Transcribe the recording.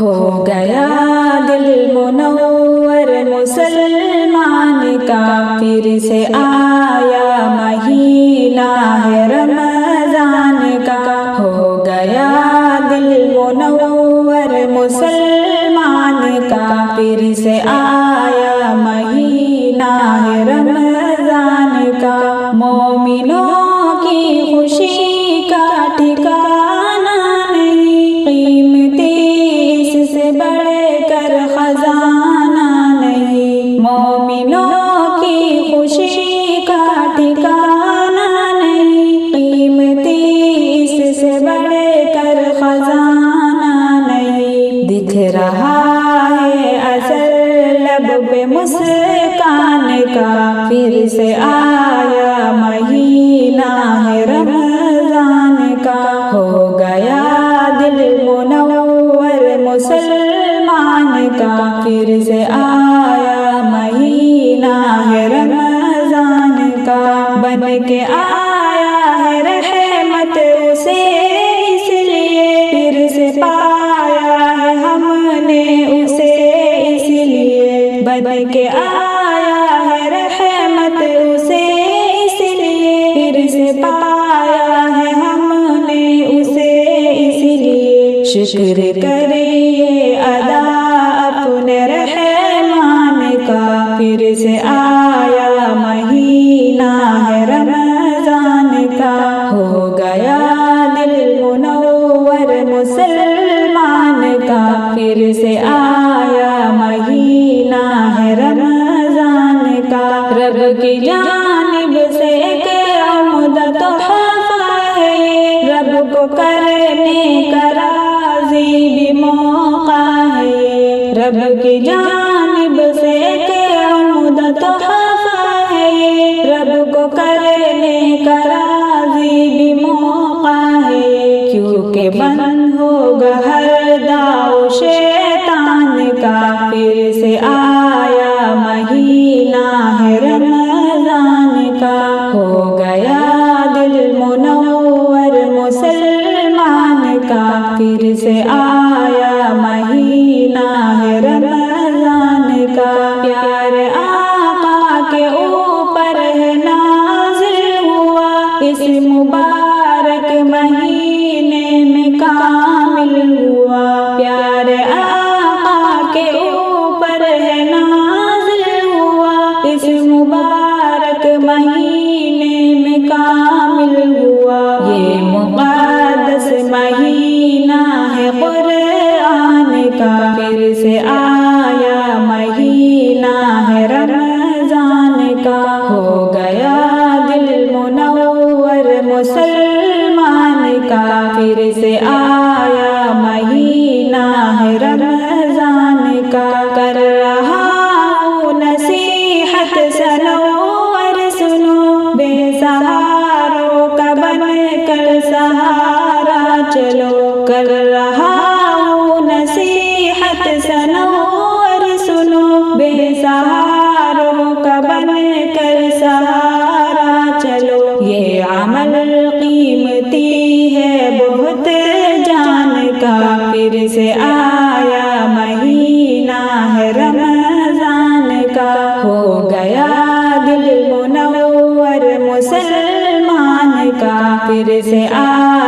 ہو گیا دل منور مسلمان کا، پھر سے آیا مہینہ ہے رمضان کا۔ ہو گیا دل منور مسلمان کا، پھر سے آیا مہینہ ہے رمضان کا۔ مومنوں کی خوشی کا ٹھکانہ نہیں، قیمتی اس سے بڑھ کر خزانہ نہیں۔ مومنوں کی خوشی کا ٹھکانہ نہیں، قیمتی اس سے بڑھ کر خزانہ نہیں۔ دکھ رہا ہے اثر لب پہ مسکان کا، پھر سے آیا مہینہ ہے رمضان کا۔ ہو گیا دل منور مسلمان کا، پھر سے آیا مہینہ ہے رمضان کا۔ بن کے آیا ہے رحمت اسے اس لیے، پھر سے پایا ہے ہم نے اسے اس لیے۔ بن کے آیا ہے رحمت اسے اس لیے، پھر سے پایا ہے ہم نے اسے اس لیے۔ شکر کریے ادا اپنے رحمان کا، پھر سے آیا مہینہ ہے رمضان کا۔ ہو گیا دل منور مسلمان کا، پھر سے آیا مہینہ ہے رمضان کا۔ رب کی جانب سے ایک عمدہ تحفہ ہے یہ، رب کو کرنے کا راضی بھی موقع ہے یہ۔ رب کی جانب سے ایک عمدہ تحفہ ہے یہ، رب کو کرنے کا راضی بھی موقع ہے یہ۔ کیونکہ بند ہوگا ہر داؤ شیطان کا، پھر سے آیا مہینہ ہے رمضان کا۔ ہو گیا دل منور مسلمان کا، پھر سے آیا مہینہ ہے رمضان کا۔ پیار آقا کے اوپر ہے نازل ہوا، اس مبارک مہینے میں کامل ہوا۔ پیار آقا کے اوپر ہے نازل ہوا، اس مبارک مہینے میں کامل ہوا۔ یہ مقدس مہینہ ہے قرآن کا، پھر سے آیا مہینہ ہے رمضان کا۔ ہو گیا دل منور مسلمان کا، پھر سے آیا مہینہ ہے رمضان کا۔ کر رہا ہوں نصیحت سنو اور سنو، بے سہاروں کا بن کر سہارا چلو۔ کر رہا ہوں نصیحت سنو اور سنو، بے سہاروں کا بن کر سہارا چلو۔ یہ عمل قیمتی ہے بہت جان کا، پھر سے آیا مہینہ ہے رمضان کا۔ ہو گیا دل منور مسلمان کا، پھر سے آیا